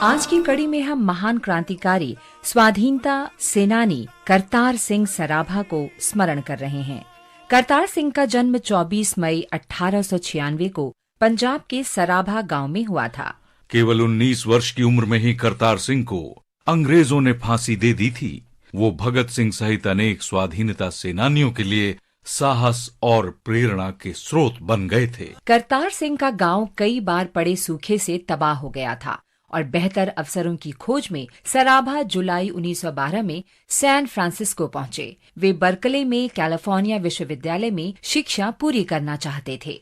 आज की कड़ी में हम महान क्रांतिकारी स्वाधीनता सेनानी करतार सिंह सराभा को स्मरण कर रहे हैं। करतार सिंह का जन्म 24 मई 1896 को पंजाब के सराभा गांव में हुआ था। केवल 19 वर्ष की उम्र में ही करतार सिंह को अंग्रेजों ने फांसी दे दी थी। वो भगत सिंह सहित अनेक स्वाधीनता सेनानियों के लिए साहस और प्रेरणा के स्रोत बन गए थे। करतार सिंह का गांव कई बार पड़े सूखे से तबाह हो गया था और बेहतर अवसरों की खोज में सराभा जुलाई 1912 में सैन फ्रांसिस्को पहुंचे। वे बर्कले में कैलिफोर्निया विश्वविद्यालय में शिक्षा पूरी करना चाहते थे।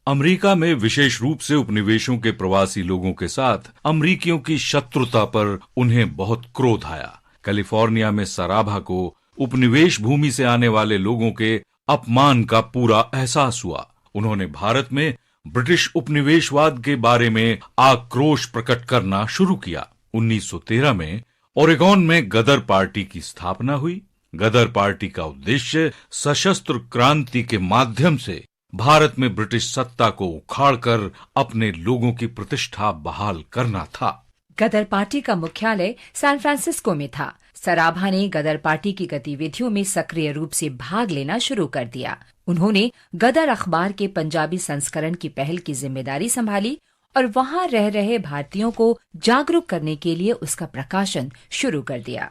अमेरिका में विशेष रूप से उपनिवेशों के प्रवासी लोगों के साथ अमेरिकियों की शत्रुता पर उन्हें बहुत क्रोध आया। कैलिफोर्निया में सराभा को उपनिवेश भूमि से आने वाले लोगों के अपमान का पूरा एहसास हुआ। उन्होंने भारत में ब्रिटिश उपनिवेशवाद के बारे में आक्रोश प्रकट करना शुरू किया। 1913 में ओरेगोन में गदर पार्टी की स्थापना हुई। गदर पार्टी का उद्देश्य सशस्त्र क्रांति के माध्यम से भारत में ब्रिटिश सत्ता को उखाड़कर अपने लोगों की प्रतिष्ठा बहाल करना था। गदर पार्टी का मुख्यालय सैन फ्रांसिस्को में था। सराभा ने गदर पार्टी की गतिविधियों में सक्रिय रूप से भाग लेना शुरू कर दिया। उन्होंने गदर अखबार के पंजाबी संस्करण की पहल की जिम्मेदारी संभाली और वहां रह रहे भारतीयों को जागरूक करने के लिए उसका प्रकाशन शुरू कर दिया।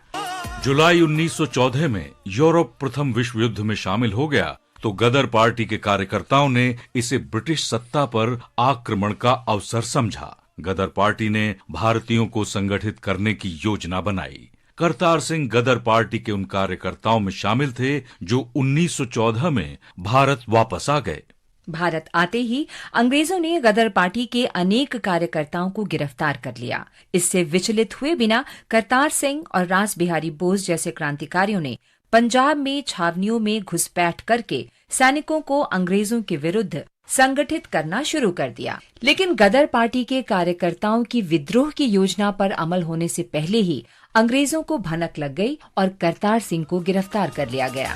जुलाई 1914 में यूरोप प्रथम विश्व युद्ध में शामिल हो गया तो गदर पार्टी के कार्यकर्ताओं ने इसे ब्रिटिश सत्ता पर आक्रमण का अवसर समझा। गदर पार्टी ने भारतीयों को संगठित करने की योजना बनाई। करतार सिंह गदर पार्टी के उन कार्यकर्ताओं में शामिल थे जो 1914 में भारत वापस आ गए। भारत आते ही अंग्रेजों ने गदर पार्टी के अनेक कार्यकर्ताओं को गिरफ्तार कर लिया। इससे विचलित हुए बिना करतार सिंह और रास बिहारी बोस जैसे क्रांतिकारियों ने पंजाब में छावनियों में घुसपैठ करके सैनिकों को अंग्रेजों के विरुद्ध संगठित करना शुरू कर दिया। लेकिन गदर पार्टी के कार्यकर्ताओं की विद्रोह की योजना पर अमल होने से पहले ही अंग्रेजों को भनक लग गई और करतार सिंह को गिरफ्तार कर लिया गया।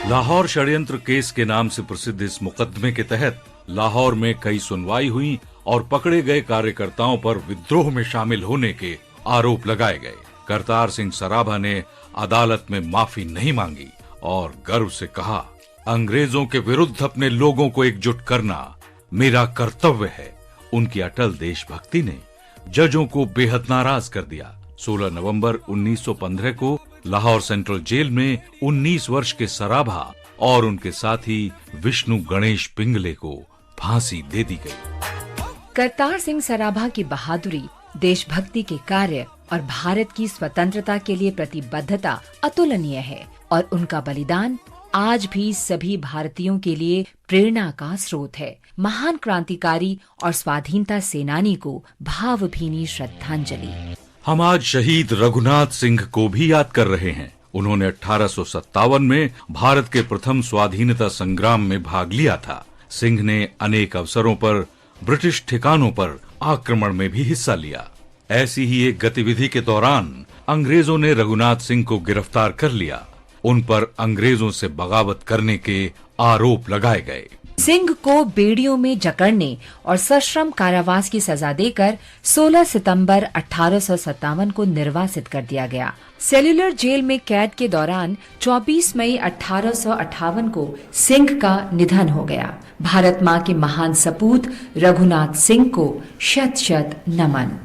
लाहौर षड्यंत्र केस के नाम से प्रसिद्ध इस मुकदमे के तहत लाहौर में कई सुनवाई हुई और पकड़े गए कार्यकर्ताओं पर विद्रोह में शामिल होने के आरोप लगाए गए। करतार सिंह सराभा ने अदालत में माफी नहीं मांगी और गर्व से कहा, अंग्रेजों के विरुद्ध अपने लोगों को एकजुट करना मेरा कर्तव्य है। उनकी अटल देशभक्ति ने जजों को बेहद नाराज कर दिया। 16 नवंबर 1915 को लाहौर सेंट्रल जेल में 19 वर्ष के सराभा और उनके साथी विष्णु गणेश पिंगले को फांसी दे दी गई। करतार सिंह सराभा की बहादुरी, देशभक्ति के कार्य और भारत की स्वतंत्रता के लिए प्रतिबद्धता अतुलनीय है और उनका बलिदान आज भी सभी भारतीयों के लिए प्रेरणा का स्रोत है। महान क्रांतिकारी और स्वाधीनता सेनानी को भावभीनी श्रद्धांजलि। हम आज शहीद रघुनाथ सिंह को भी याद कर रहे हैं। उन्होंने 1857 में भारत के प्रथम स्वाधीनता संग्राम में भाग लिया था। सिंह ने अनेक अवसरों पर ब्रिटिश ठिकानों पर आक्रमण में भी हिस्सा लिया। ऐसी ही एक गतिविधि के दौरान अंग्रेजों ने रघुनाथ सिंह को गिरफ्तार कर लिया। उन पर अंग्रेजों से बगावत करने के आरोप लगाए गए। सिंह को बेड़ियों में जकड़ने और सश्रम कारावास की सजा देकर 16 सितंबर 1857 को निर्वासित कर दिया गया। सेल्यूलर जेल में कैद के दौरान 24 मई 1858 को सिंह का निधन हो गया। भारत माँ के महान सपूत रघुनाथ सिंह को शत शत नमन।